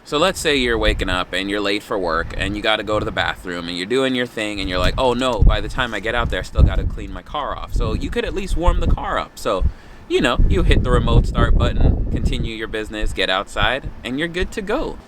So let's say you're waking up and you're late for work and you got to go to the bathroom and you're doing your thing and you're like, oh no, by the time I get out there, I still got to clean my car off. So you could at least warm the car up. So, you hit the remote start button, continue your business, get outside, and you're good to go.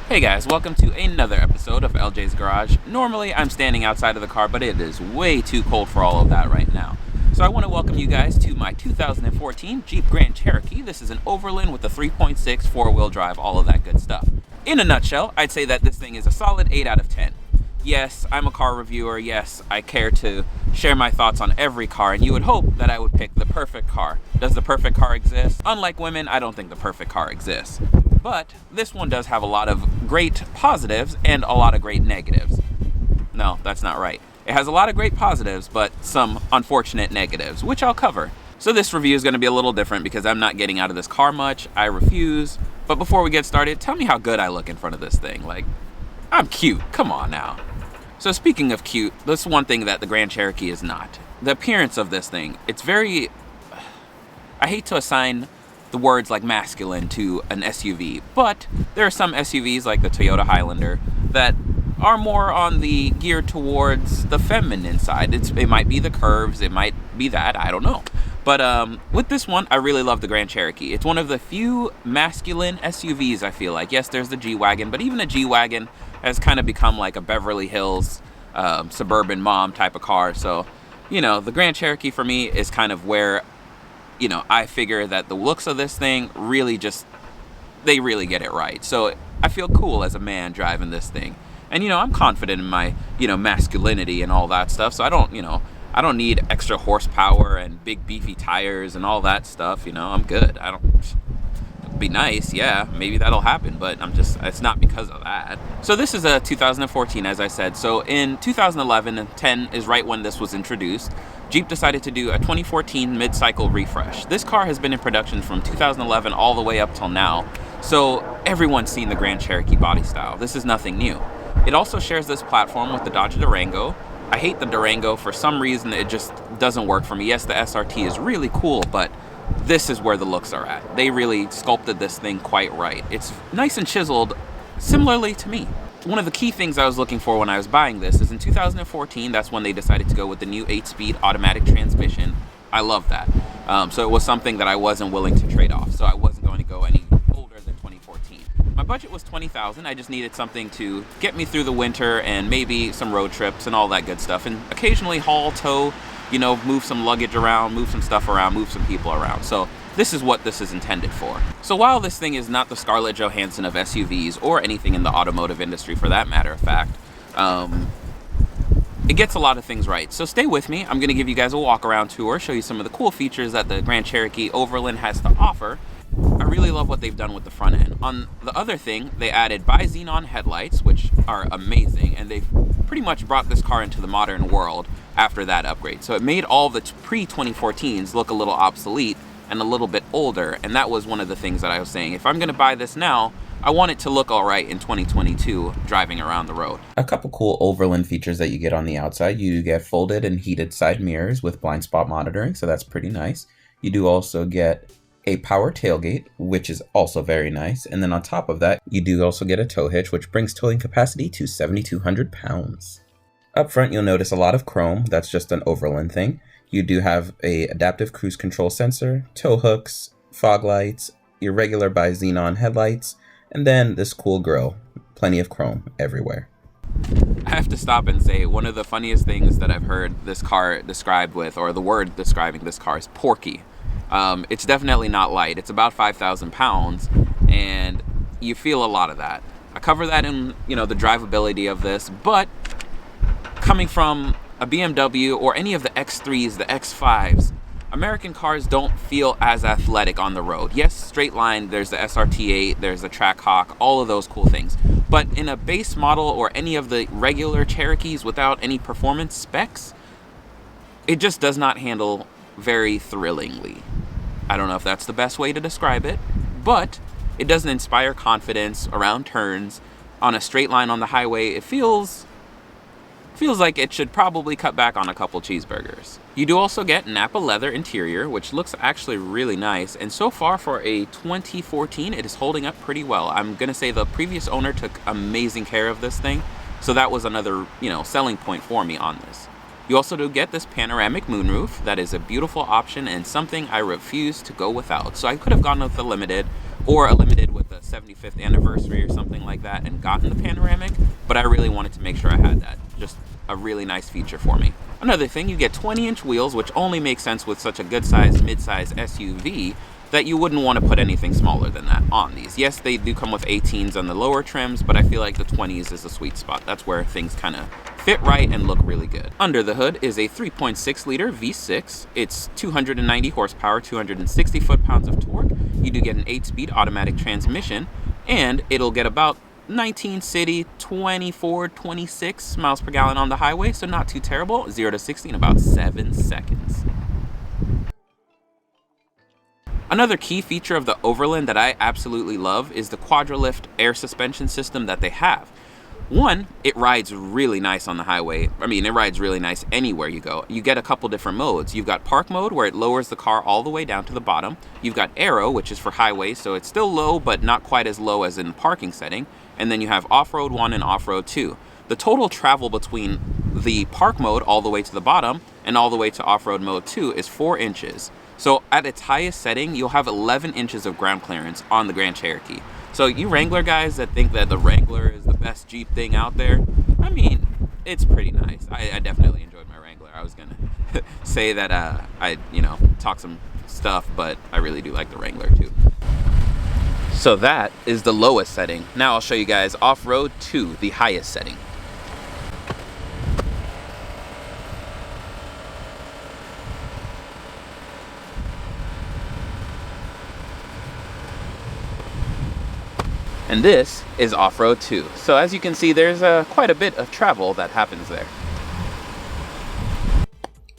Hey guys, welcome to another episode of Ljs Garage. Normally I'm standing outside of the car, but it is way too cold for all of that right now. So I want to welcome you guys to my 2014 Jeep Grand Cherokee. This is an Overland with a 3.6 four-wheel drive, all of that good stuff. In a nutshell, I'd say that this thing is a solid 8 out of 10. Yes, I'm a car reviewer. Yes, I care to share my thoughts on every car, and you would hope that I would pick the perfect car. Does the perfect car exist? Unlike women, I don't think the perfect car exists. But this one does have a lot of great positives and a lot of great negatives. No, that's not right. It has a lot of great positives, but some unfortunate negatives, which I'll cover. So this review is going to be a little different because I'm not getting out of this car much. I refuse. But before we get started, tell me how good I look in front of this thing. Like, I'm cute. Come on now. So speaking of cute, that's one thing that the Grand Cherokee is not. The appearance of this thing, it's very... I hate to assign the words like masculine to an SUV, but there are some SUVs like the Toyota Highlander that are more on the geared towards the feminine side. It might be the curves, it might be that, I don't know. But with this one, I really love the Grand Cherokee. It's one of the few masculine SUVs, I feel like. Yes, there's the G-Wagon, but even a G-Wagon has kind of become like a Beverly Hills suburban mom type of car. So, the Grand Cherokee for me is kind of where, I figure that the looks of this thing really they really get it right. So I feel cool as a man driving this thing. And, I'm confident in my, masculinity and all that stuff. So I don't need extra horsepower and big beefy tires and all that stuff. I'm good. It'd be nice. Yeah, maybe that'll happen, but it's not because of that. So this is a 2014, as I said. So in 2011 and 10 is right when this was introduced. Jeep decided to do a 2014 mid-cycle refresh. This car has been in production from 2011 all the way up till now. So everyone's seen the Grand Cherokee body style. This is nothing new. It also shares this platform with the Dodge Durango. I hate the Durango. For some reason, it just doesn't work for me. Yes, the SRT is really cool, but this is where the looks are at. They really sculpted this thing quite right. It's nice and chiseled, similarly to me. One of the key things I was looking for when I was buying this is in 2014, that's when they decided to go with the new 8-speed automatic transmission. I love that. So it was something that I wasn't willing to trade off. So I wasn't going to go any older than 2014. My budget was $20,000. I just needed something to get me through the winter and maybe some road trips and all that good stuff. And occasionally haul, tow, move some luggage around, move some stuff around, move some people around. So this is what this is intended for. So while this thing is not the Scarlett Johansson of SUVs or anything in the automotive industry for that matter of fact, it gets a lot of things right. So stay with me. I'm going to give you guys a walk around tour, show you some of the cool features that the Grand Cherokee Overland has to offer. I really love what they've done with the front end. On the other thing, they added bi-xenon headlights, which are amazing, and they've pretty much brought this car into the modern world after that upgrade. So it made all the pre-2014s look a little obsolete and a little bit older, and that was one of the things that I was saying. If I'm going to buy this now, I want it to look all right in 2022 driving around the road. A couple cool Overland features that you get on the outside. You get folded and heated side mirrors with blind spot monitoring, so that's pretty nice. You do also get a power tailgate, which is also very nice. And then on top of that, you do also get a tow hitch, which brings towing capacity to 7,200 pounds. Up front, you'll notice a lot of chrome. That's just an Overland thing. You do have a adaptive cruise control sensor, tow hooks, fog lights, your regular bi-xenon headlights, and then this cool grille. Plenty of chrome everywhere. I have to stop and say, one of the funniest things that I've heard this car described with, or the word describing this car, is porky. It's definitely not light. It's about 5,000 pounds, and you feel a lot of that. I cover that in, the drivability of this, but coming from a BMW or any of the X3s, the X5s, American cars don't feel as athletic on the road. Yes, straight line, there's the SRT8, there's the Trackhawk, all of those cool things. But in a base model or any of the regular Cherokees without any performance specs, it just does not handle very thrillingly. I don't know if that's the best way to describe it, but it doesn't inspire confidence around turns. On a straight line on the highway, it feels Feels like it should probably cut back on a couple cheeseburgers. You do also get Napa leather interior, which looks actually really nice, and so far for a 2014, it is holding up pretty well. I'm gonna say the previous owner took amazing care of this thing, so that was another, selling point for me on this. You also do get this panoramic moonroof. That is a beautiful option and something I refuse to go without. So I could have gone with the limited, or a limited with the 75th anniversary or something like that and gotten the panoramic, but I really wanted to make sure I had that. Just a really nice feature for me. Another thing, you get 20-inch wheels, which only makes sense with such a good-sized mid-size SUV that you wouldn't want to put anything smaller than that on these. Yes, they do come with 18s on the lower trims, but I feel like the 20s is a sweet spot. That's where things kind of fit right and look really good. Under the hood is a 3.6 liter V6. It's 290 horsepower, 260 foot-pounds of torque. You do get an 8-speed automatic transmission, and it'll get about 19 city, 24, 26 miles per gallon on the highway, so not too terrible. 0 to 60 in about 7 seconds. Another key feature of the Overland that I absolutely love is the Quadralift air suspension system that they have. One, it rides really nice on the highway. I mean, it rides really nice anywhere you go. You get a couple different modes. You've got park mode, where it lowers the car all the way down to the bottom. You've got aero, which is for highway, so it's still low, but not quite as low as in the parking setting. And then you have off-road 1 and off-road 2. The total travel between the park mode all the way to the bottom and all the way to off-road mode 2 is 4 inches. So at its highest setting, you'll have 11 inches of ground clearance on the Grand Cherokee. So you Wrangler guys that think that the Wrangler is the best Jeep thing out there, I mean, it's pretty nice. I definitely enjoyed my Wrangler. I was gonna say that I talk some stuff, but I really do like the Wrangler too. So that is the lowest setting. Now I'll show you guys off-road 2, the highest setting. And this is off-road 2. So as you can see, there's quite a bit of travel that happens there.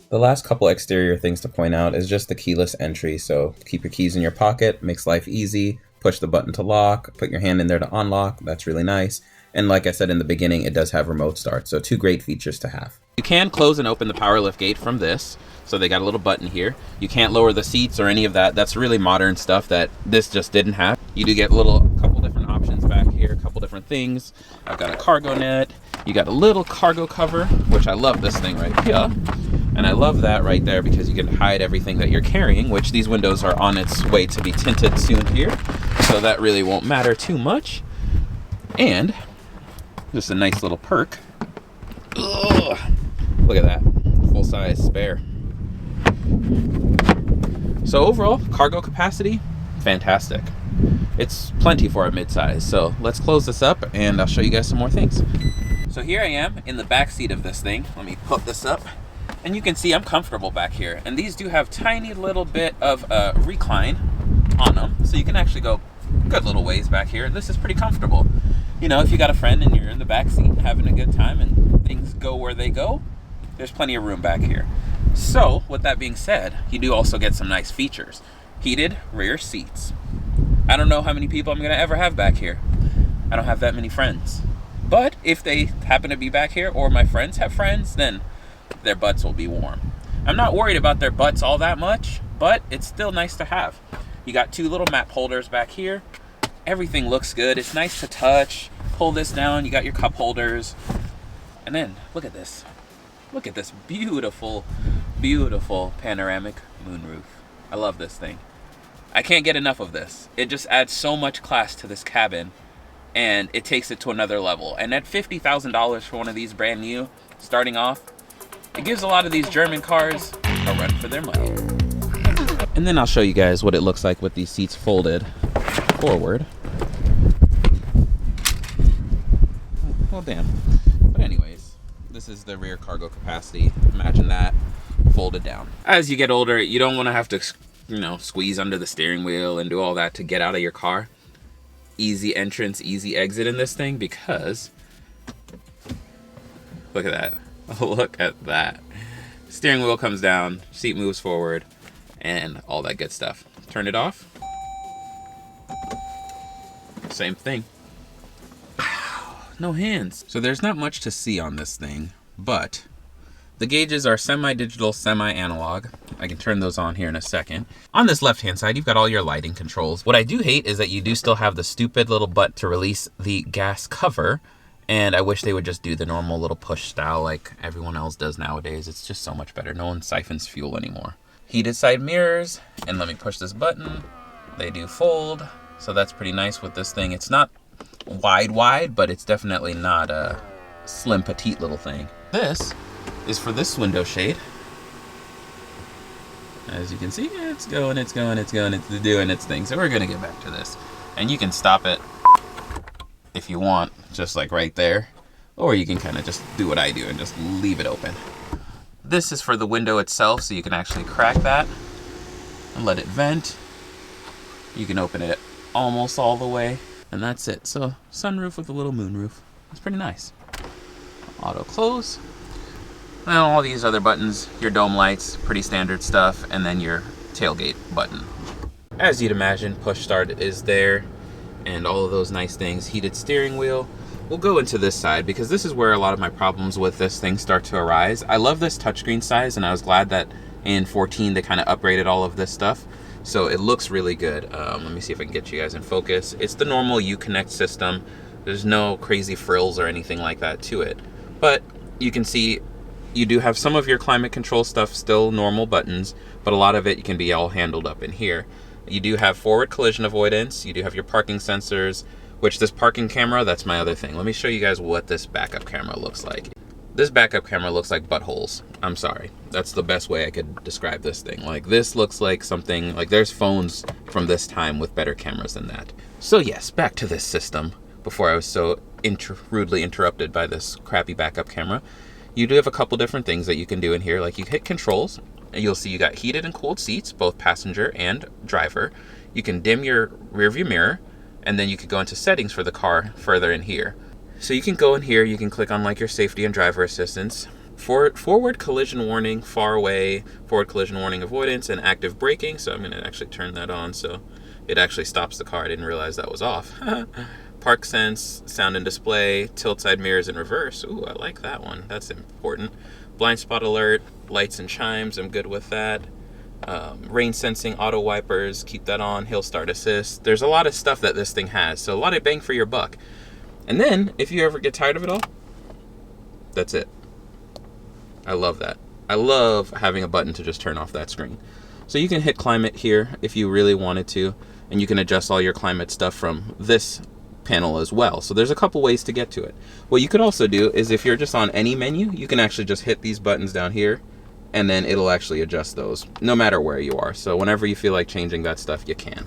The last couple exterior things to point out is just the keyless entry. So keep your keys in your pocket, makes life easy. Push the button to lock, put your hand in there to unlock. That's really nice. And like I said in the beginning, it does have remote start. So 2 great features to have. You can close and open the power lift gate from this. So they got a little button here. You can't lower the seats or any of that. That's really modern stuff that this just didn't have. You do get couple different options back here, a couple different things. I've got a cargo net. You got a little cargo cover, which I love this thing right here. And I love that right there because you can hide everything that you're carrying, which these windows are on its way to be tinted soon here. So that really won't matter too much. And just a nice little perk. Ugh, look at that, full-size spare. So overall, cargo capacity, fantastic. It's plenty for a midsize. So let's close this up and I'll show you guys some more things. So here I am in the back seat of this thing. Let me put this up. And you can see I'm comfortable back here. And these do have tiny little bit of recline on them. So you can actually go good little ways back here. This is pretty comfortable. You know, if you got a friend and you're in the back seat having a good time and things go where they go, there's plenty of room back here. So with that being said, you do also get some nice features. Heated rear seats. I don't know how many people I'm gonna ever have back here. I don't have that many friends. But if they happen to be back here or my friends have friends, then their butts will be warm. I'm not worried about their butts all that much, but it's still nice to have. You got 2 little map holders back here. Everything looks good. It's nice to touch. Pull this down, you got your cup holders. And then, look at this. Look at this beautiful, beautiful panoramic moonroof. I love this thing. I can't get enough of this. It just adds so much class to this cabin, and it takes it to another level. And at $50,000 for one of these brand new, starting off, it gives a lot of these German cars a run for their money. And then I'll show you guys what it looks like with these seats folded forward. Well, damn. But anyways, this is the rear cargo capacity. Imagine that folded down. As you get older, you don't want to have to, squeeze under the steering wheel and do all that to get out of your car. Easy entrance, easy exit in this thing because look at that. Look at that. Steering wheel comes down, seat moves forward, and all that good stuff. Turn it off. Same thing. No hands. So there's not much to see on this thing, but the gauges are semi-digital, semi-analog. I can turn those on here in a second. On this left-hand side, you've got all your lighting controls. What I do hate is that you do still have the stupid little button to release the gas cover, and I wish they would just do the normal little push style like everyone else does nowadays. It's just so much better. No one siphons fuel anymore. Heated side mirrors, and let me push this button. They do fold, so that's pretty nice with this thing. It's not wide, but it's definitely not a slim, petite little thing. This is for this window shade. As you can see, it's doing its thing. So we're gonna get back to this. And you can stop it if you want, just like right there. Or you can kind of just do what I do and just leave it open. This is for the window itself, so you can actually crack that and let it vent. You can open it almost all the way, and that's it. So sunroof with a little moonroof. It's pretty nice. Auto close. Now all these other buttons, your dome lights, pretty standard stuff, and then your tailgate button. As you'd imagine, push start is there, and all of those nice things. Heated steering wheel. We'll go into this side because this is where a lot of my problems with this thing start to arise. I love this touchscreen size, and I was glad that in 14 they kind of upgraded all of this stuff. So it looks really good. Let me see if I can get you guys in focus. It's the normal Uconnect system. There's no crazy frills or anything like that to it. But you can see you do have some of your climate control stuff still normal buttons, but a lot of it can be all handled up in here. You do have forward collision avoidance. You do have your parking sensors, which this parking camera, that's my other thing. Let me show you guys what this backup camera looks like. This backup camera looks like buttholes. I'm sorry. That's the best way I could describe this thing. Like, this looks like something, like there's phones from this time with better cameras than that. So yes, back to this system before I was so rudely interrupted by this crappy backup camera. You do have a couple different things that you can do in here. Like, you hit controls, and you'll see you got heated and cooled seats, both passenger and driver. You can dim your rear view mirror, and then you could go into settings for the car further in here. So you can go in here, you can click on like your safety and driver assistance. Forward collision warning, far away, forward collision warning avoidance, and active braking. So I'm gonna actually turn that on so it actually stops the car. I didn't realize that was off. Park sense, sound and display, tilt side mirrors in reverse. Ooh, I like that one, that's important. Blind spot alert, lights and chimes, I'm good with that. Rain sensing, auto wipers, keep that on, hill start assist. There's a lot of stuff that this thing has, so a lot of bang for your buck. And then, if you ever get tired of it all, that's it. I love that. I love having a button to just turn off that screen. So you can hit climate here if you really wanted to, and you can adjust all your climate stuff from this panel as well. So there's a couple ways to get to it. What you could also do is if you're just on any menu, you can actually just hit these buttons down here, and then it'll actually adjust those no matter where you are. So whenever you feel like changing that stuff, you can.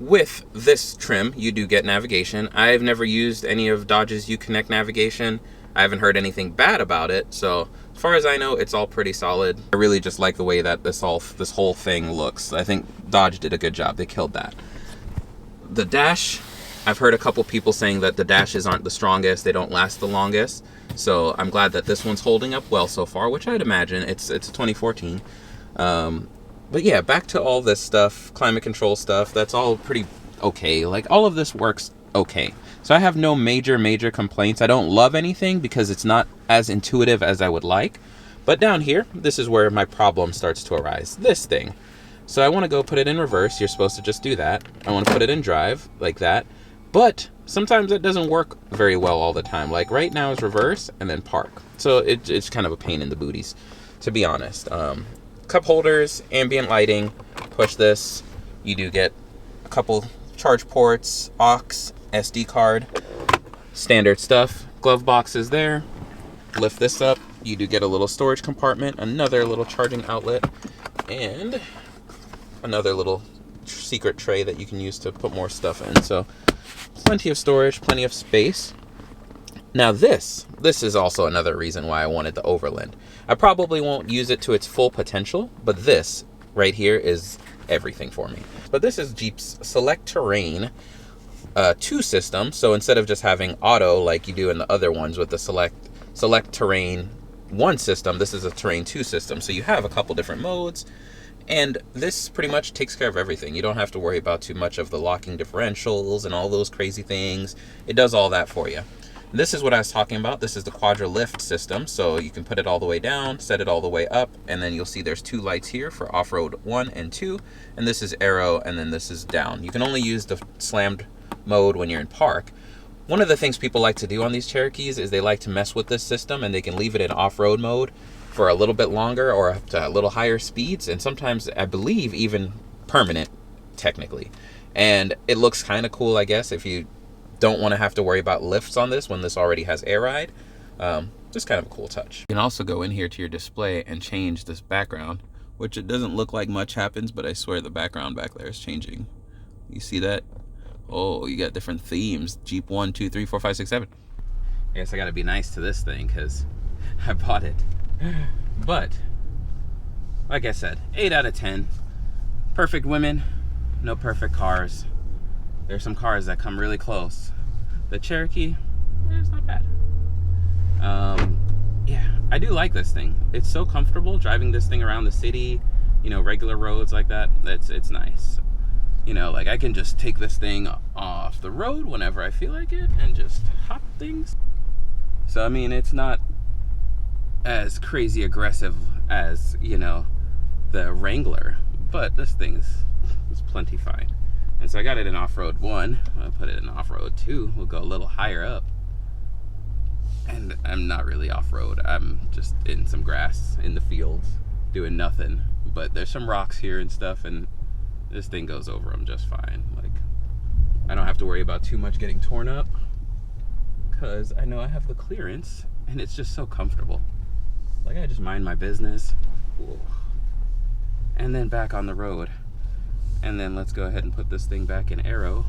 With this trim, you do get navigation. I've never used any of Dodge's Uconnect navigation. I haven't heard anything bad about it, so as far as I know, it's all pretty solid. I really just like the way that this whole thing looks. I think Dodge did a good job. They killed that. The dash, I've heard a couple people saying that the dashes aren't the strongest, they don't last the longest. So I'm glad that this one's holding up well so far, which I'd imagine. It's a 2014. But yeah, back to all this stuff, climate control stuff, that's all pretty okay. Like, all of this works okay. So I have no major complaints. I don't love anything because it's not as intuitive as I would like. But down here, this is where my problem starts to arise. This thing. So I want to go put it in reverse. You're supposed to just do that. I want to put it in drive, like that. But sometimes it doesn't work very well all the time. Like right now is reverse and then park. So it's kind of a pain in the booties, to be honest. Cup holders, ambient lighting, push this. You do get a couple charge ports, aux, SD card, standard stuff. Glove box is there. Lift this up. You do get a little storage compartment, another little charging outlet, and another little secret tray that you can use to put more stuff in. So plenty of storage, plenty of space. Now this is also another reason why I wanted the Overland. I probably won't use it to its full potential, but this right here is everything for me. But this is Jeep's Select Terrain 2 system. So instead of just having auto like you do in the other ones with the Select Terrain 1 system, this is a Terrain 2 system. So you have a couple different modes, and this pretty much takes care of everything. You don't have to worry about too much of the locking differentials and all those crazy things. It does all that for you. This is what I was talking about. This is the Quadra lift system. So you can put it all the way down, set it all the way up, and then you'll see there's 2 lights here for off-road 1 and 2. And this is aero, and then this is down. You can only use the slammed mode when you're in park. One of the things people like to do on these Cherokees is they like to mess with this system, and they can leave it in off-road mode for a little bit longer or up to a little higher speeds, and sometimes, I believe, even permanent, technically. And it looks kind of cool, I guess, if you don't want to have to worry about lifts on this when this already has air ride. Just kind of a cool touch. You can also go in here to your display and change this background, which it doesn't look like much happens, but I swear the background back there is changing. You see that? Oh, you got different themes. Jeep 1, 2, 3, 4, 5, 6, 7. I guess I got to be nice to this thing because I bought it. But like I said, 8 out of 10. Perfect women, no perfect cars. There's some cars that come really close. The Cherokee, it's not bad. Yeah, I do like this thing. It's so comfortable driving this thing around the city, you know, regular roads like that. It's nice. You know, like I can just take this thing off the road whenever I feel like it and just hop things. So, I mean, it's not as crazy aggressive as, you know, the Wrangler, but this thing's plenty fine. And so I got it in off-road 1. I'll put it in off-road 2. We'll go a little higher up. And I'm not really off-road. I'm just in some grass in the fields doing nothing. But there's some rocks here and stuff, and this thing goes over them just fine. Like, I don't have to worry about too much getting torn up because I know I have the clearance, and it's just so comfortable. Like, I just mind my business. Whoa. And then back on the road. And then let's go ahead and put this thing back in aero,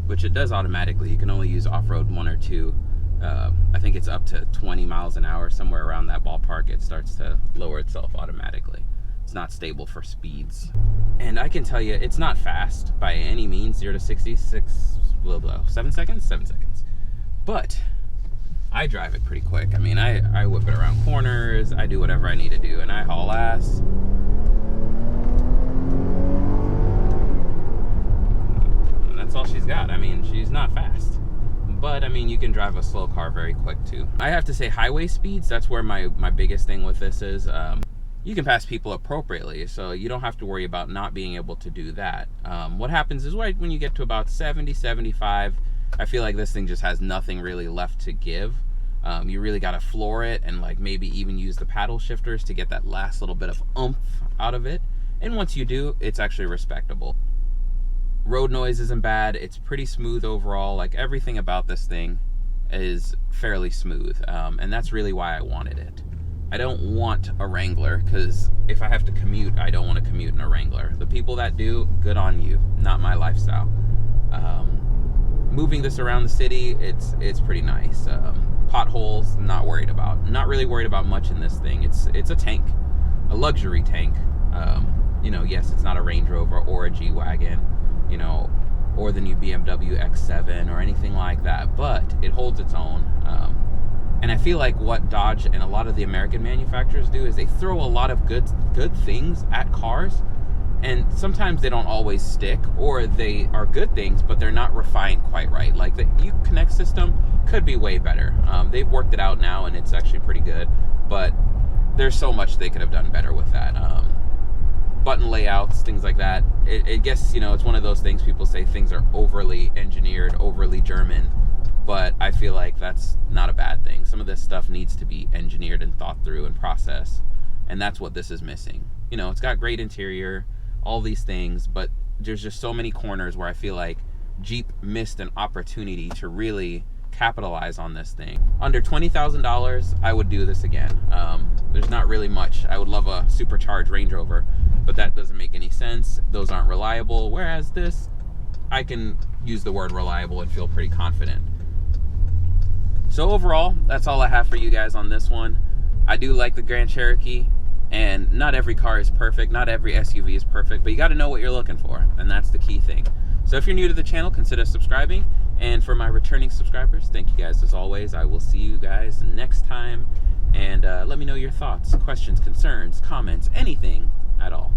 which it does automatically. You can only use off-road 1 or 2. I think it's up to 20 miles an hour, somewhere around that ballpark. It starts to lower itself automatically. It's not stable for speeds. And I can tell you, it's not fast by any means. 0 to 60, 7 seconds? 7 seconds. But I drive it pretty quick. I mean, I whip it around corners. I do whatever I need to do, and I haul ass. And that's all she's got. I mean, she's not fast. But, I mean, you can drive a slow car very quick, too. I have to say, highway speeds, that's where my biggest thing with this is. You can pass people appropriately, so you don't have to worry about not being able to do that. What happens is when you get to about 70, 75, I feel like this thing just has nothing really left to give. You really got to floor it and like maybe even use the paddle shifters to get that last little bit of oomph out of it. And once you do, it's actually respectable. Road noise isn't bad. It's pretty smooth overall. Like everything about this thing is fairly smooth. And that's really why I wanted it. I don't want a Wrangler because if I have to commute, I don't want to commute in a Wrangler. The people that do, good on you. Not my lifestyle. Moving this around the city, it's pretty nice. Potholes, not worried about. Not really worried about much in this thing. It's a tank, a luxury tank. You know, yes, it's not a Range Rover or a G-Wagon, you know, or the new BMW X5 or anything like that, but it holds its own. And I feel like what Dodge and a lot of the American manufacturers do is they throw a lot of good things at cars, and sometimes they don't always stick, or they are good things, but they're not refined quite right. Like the Uconnect system could be way better. They've worked it out now, and it's actually pretty good, but there's so much they could have done better with that. Button layouts, things like that. I guess, you know, it's one of those things people say things are overly engineered, overly German, but I feel like that's not a bad thing. Some of this stuff needs to be engineered and thought through and processed, and that's what this is missing. You know, it's got great interior, all these things, but there's just so many corners where I feel like Jeep missed an opportunity to really capitalize on this thing. Under $20,000, I would do this again. There's not really much. I would love a supercharged Range Rover, but that doesn't make any sense. Those aren't reliable, whereas this, I can use the word reliable and feel pretty confident. So overall, that's all I have for you guys on this one. I do like the Grand Cherokee, and not every car is perfect, not every SUV is perfect, but you got to know what you're looking for, and that's the key thing. So if you're new to the channel, consider subscribing, and for my returning subscribers, thank you guys as always. I will see you guys next time, and let me know your thoughts, questions, concerns, comments, anything at all.